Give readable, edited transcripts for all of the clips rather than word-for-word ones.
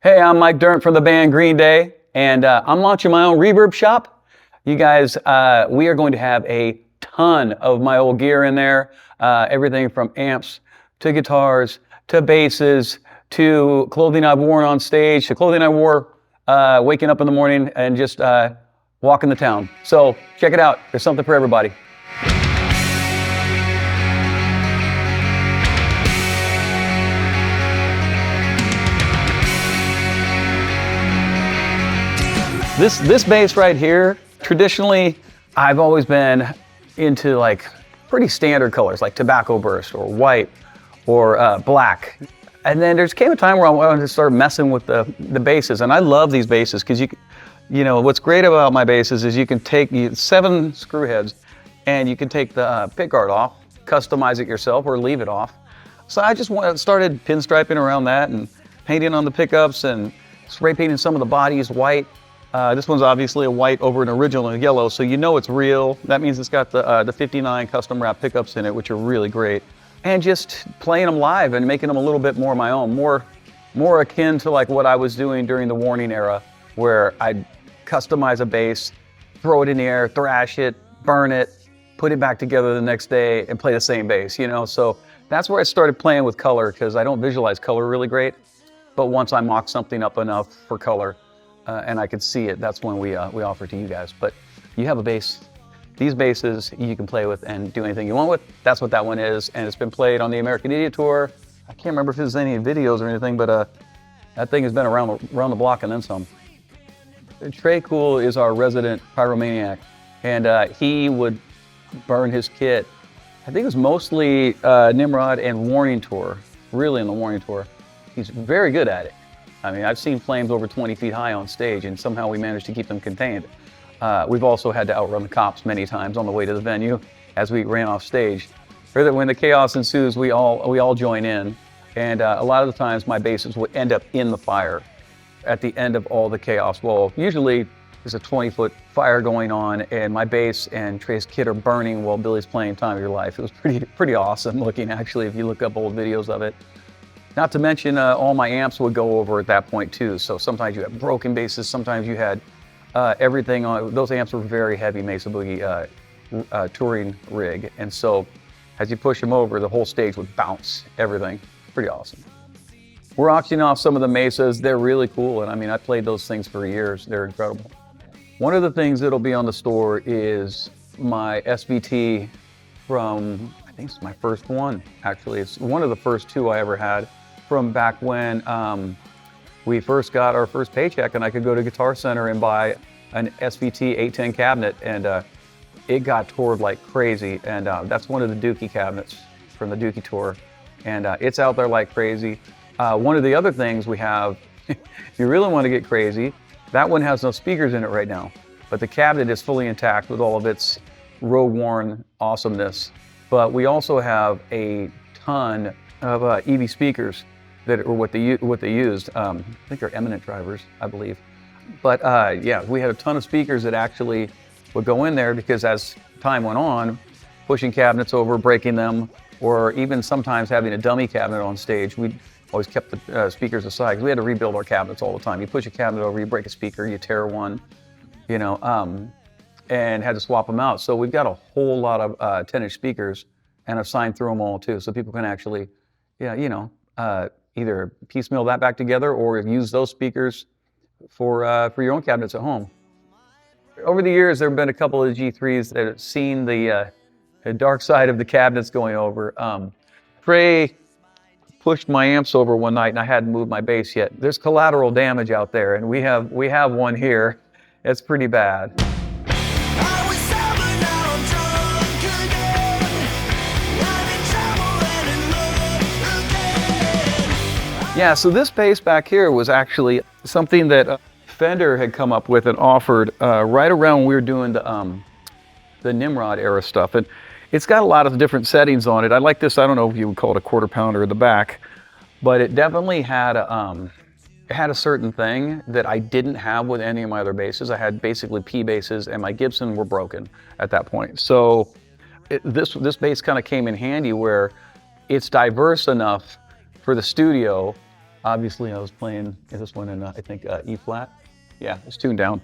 Hey, I'm Mike Dirnt from the band Green Day, and I'm launching my own reverb shop. You guys, we are going to have a ton of my old gear in there, everything from amps to guitars to basses to clothing I've worn on stage to clothing I wore waking up in the morning and just walking the town. So check it out. There's something for everybody. This bass right here, traditionally, I've always been into like pretty standard colors like tobacco burst or white or black. And then there came a time where I wanted to start messing with the basses, and I love these basses because you know what's great about my basses is you can take 7 screw heads and you can take the pick guard off, customize it yourself or leave it off. So I just started pinstriping around that and painting on the pickups and spray painting some of the bodies white. This one's obviously a white over an original yellow, so you know it's real. That means it's got the 59 custom wrap pickups in it, which are really great. And just playing them live and making them a little bit more my own, more akin to like what I was doing during the Warning era, where I'd customize a bass, throw it in the air, thrash it, burn it, put it back together the next day and play the same bass, you know? So that's where I started playing with color, because I don't visualize color really great. But once I mock something up enough for color, and I could see it, that's when we offer it to you guys. But you have a bass. These basses you can play with and do anything you want with. That's what that one is, and it's been played on the American Idiot tour. I can't remember if there's any videos or anything, but that thing has been around the block and then some. Tré Cool is our resident pyromaniac, and he would burn his kit. I think it was mostly Nimrod and Warning tour, really in the Warning tour. He's very good at it. I mean, I've seen flames over 20 feet high on stage, and somehow we managed to keep them contained. We've also had to outrun the cops many times on the way to the venue as we ran off stage. When the chaos ensues, we all join in, and a lot of the times my basses would end up in the fire at the end of all the chaos. Well, usually there's a 20-foot fire going on, and my bass and Tré's kit are burning while Billy's playing Time of Your Life. It was pretty awesome looking, actually, if you look up old videos of it. Not to mention, all my amps would go over at that point too. So sometimes you had broken basses, sometimes you had everything on. Those amps were very heavy Mesa Boogie touring rig. And so as you push them over, the whole stage would bounce, everything. Pretty awesome. We're auctioning off some of the Mesas. They're really cool. And I mean, I played those things for years. They're incredible. One of the things that'll be on the store is my SVT from, I think it's my first one, actually. It's one of the first 2 I ever had, from back when we first got our first paycheck and I could go to Guitar Center and buy an SVT 810 cabinet, and it got toured like crazy. And that's one of the Dookie cabinets from the Dookie tour, and it's out there like crazy. One of the other things we have, if you really want to get crazy, that one has no speakers in it right now, but the cabinet is fully intact with all of its road-worn awesomeness. But we also have a ton of EV speakers that are what they used. I think they're Eminent drivers, I believe. But yeah, we had a ton of speakers that actually would go in there, because as time went on, pushing cabinets over, breaking them, or even sometimes having a dummy cabinet on stage, we always kept the speakers aside, because we had to rebuild our cabinets all the time. You push a cabinet over, you break a speaker, you tear one, you know, and had to swap them out. So we've got a whole lot of 10-inch speakers, and I've signed through them all too, so people can actually, yeah, you know, either piecemeal that back together or use those speakers for your own cabinets at home. Over the years, there have been a couple of G3s that have seen the dark side of the cabinets going over. Tré pushed my amps over one night, and I hadn't moved my bass yet. There's collateral damage out there, and we have one here. It's pretty bad. Yeah, so this bass back here was actually something that Fender had come up with and offered right around when we were doing the Nimrod era stuff. And it's got a lot of different settings on it. I like this, I don't know if you would call it a quarter pounder in the back, but it definitely had a certain thing that I didn't have with any of my other basses. I had basically P basses, and my Gibson were broken at that point. So this bass kind of came in handy, where it's diverse enough for the studio, Obviously, I was playing this one in, I think, E flat. Yeah, it's tuned down.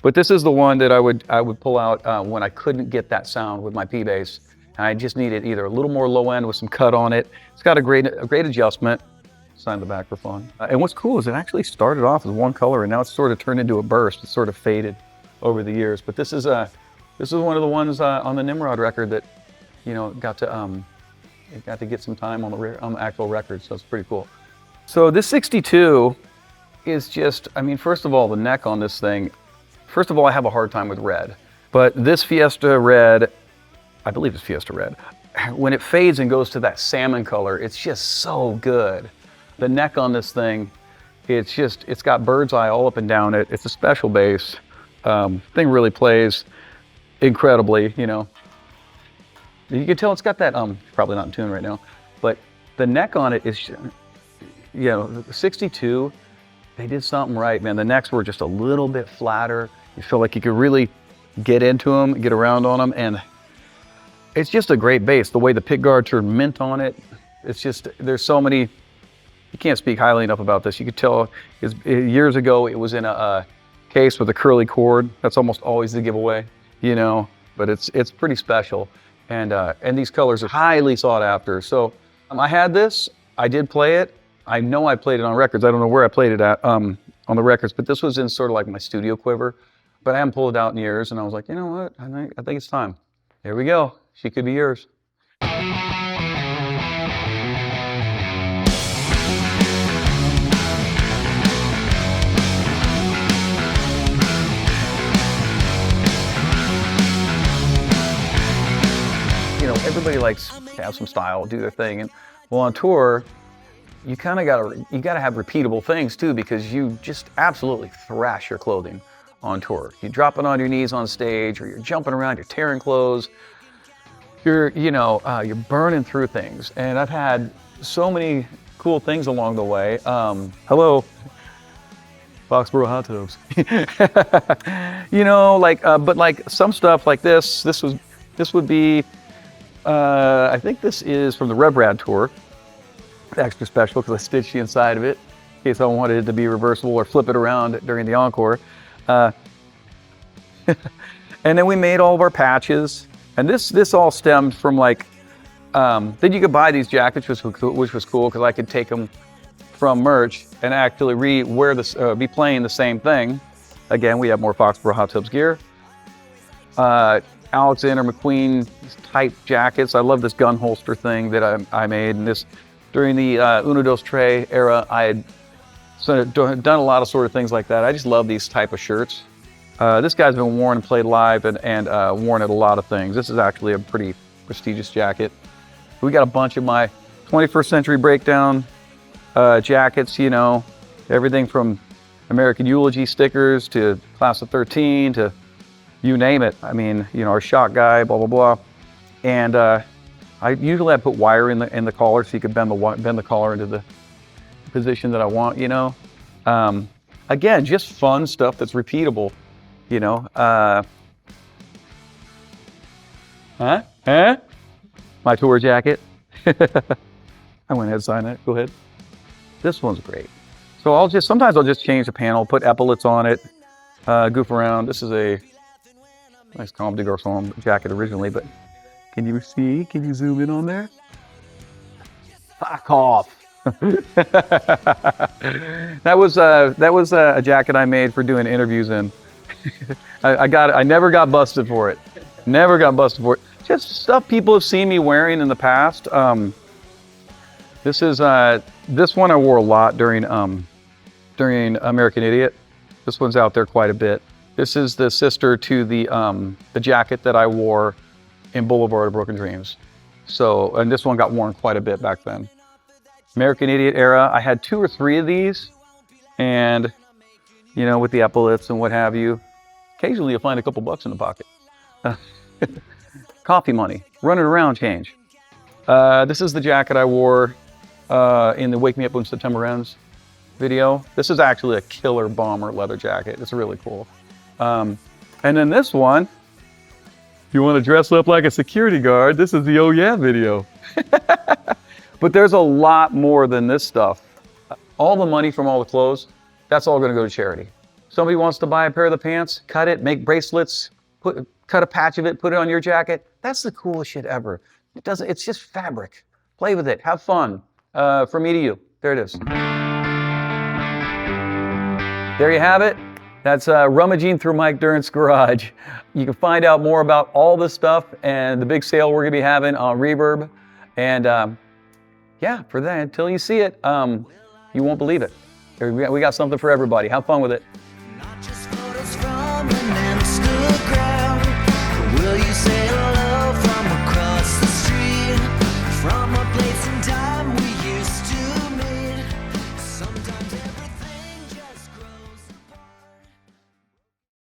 But this is the one that I would pull out when I couldn't get that sound with my P-Bass. I just needed either a little more low end with some cut on it. It's got a great adjustment. Sign the back for fun. And what's cool is it actually started off as one color and now it's sort of turned into a burst. It's sort of faded over the years. But this is one of the ones on the Nimrod record that, you know, got to get some time on the actual record. So it's pretty cool. So this 62 is just, I mean, first of all, the neck on this thing. First of all, I have a hard time with red, but this Fiesta red, I believe it's Fiesta red, when it fades and goes to that salmon color, it's just so good. The neck on this thing, it's got bird's eye all up and down it. It's a special bass. Thing really plays incredibly, you know. You can tell it's got that, probably not in tune right now, but the neck on it is, you know, the 62, they did something right, man. The necks were just a little bit flatter. You feel like you could really get into them, get around on them, and it's just a great bass. The way the pick guard turned mint on it, it's just, there's so many, you can't speak highly enough about this. You could tell years ago it was in a case with a curly cord. That's almost always the giveaway, you know, but it's pretty special. And these colors are highly sought after. So I had this, I did play it. I know I played it on records. I don't know where I played it at on the records, but this was in sort of like my studio quiver, but I haven't pulled it out in years. And I was like, you know what? I think it's time. Here we go. She could be yours. You know, everybody likes to have some style, do their thing, and well, on tour, you kind of gotta have repeatable things too, because you just absolutely thrash your clothing on tour. You're dropping on your knees on stage, or you're jumping around, you're tearing clothes, you're burning through things. And I've had so many cool things along the way. Hello, Foxborough Hot Tubs. You know, like, but like some stuff like this would be, I think this is from the Reverb tour. Extra special because I stitched the inside of it in case I wanted it to be reversible or flip it around during the encore. And then we made all of our patches, and this all stemmed from like, then you could buy these jackets, which was cool because I could take them from merch and actually be playing the same thing. Again, we have more Foxborough Hot Tubs gear. Alexander McQueen type jackets. I love this gun holster thing that I made, and this during the Uno Dos Tré era, I had sort of done a lot of sort of things like that. I just love these type of shirts. This guy's been worn and played live and worn at a lot of things. This is actually a pretty prestigious jacket. We got a bunch of my 21st Century Breakdown jackets, you know, everything from American Eulogy stickers to Class of 13 to you name it. I mean, you know, our shot guy, blah, blah, blah. And I put wire in the collar so you could bend the collar into the position that I want, you know. Again, just fun stuff that's repeatable, you know. My tour jacket. I went ahead and signed that. Go ahead. This one's great. So sometimes I'll just change the panel, put epaulets on it, goof around. This is a nice Comme des Garçons jacket originally, but can you zoom in on there? Fuck off. That was a jacket I made for doing interviews in. I never got busted for it. Never got busted for it. Just stuff people have seen me wearing in the past. This one I wore a lot during American Idiot. This one's out there quite a bit. This is the sister to the jacket that I wore in Boulevard of Broken Dreams. So, and this one got worn quite a bit back then. American Idiot era, I had 2 or 3 of these, and you know, with the epaulets and what have you. Occasionally you'll find a couple bucks in the pocket. Coffee money, running around change. This is the jacket I wore in the Wake Me Up When September Ends video. This is actually a killer bomber leather jacket. It's really cool. And then this one, if you want to dress up like a security guard, this is the Oh Yeah video. But there's a lot more than this stuff all the money from all the clothes, that's all gonna go to charity. Somebody wants to buy a pair of the pants, cut it, make bracelets, cut a patch of it, put it on your jacket. That's the coolest shit ever. It's just fabric. Play with it, have fun. From me to you, there it is. There you have it. That's rummaging through Mike Dirnt's garage. You can find out more about all this stuff and the big sale we're gonna be having on Reverb. And yeah, for that, until you see it, you won't believe it. We got something for everybody. Have fun with it. Not just photos from an Instagram.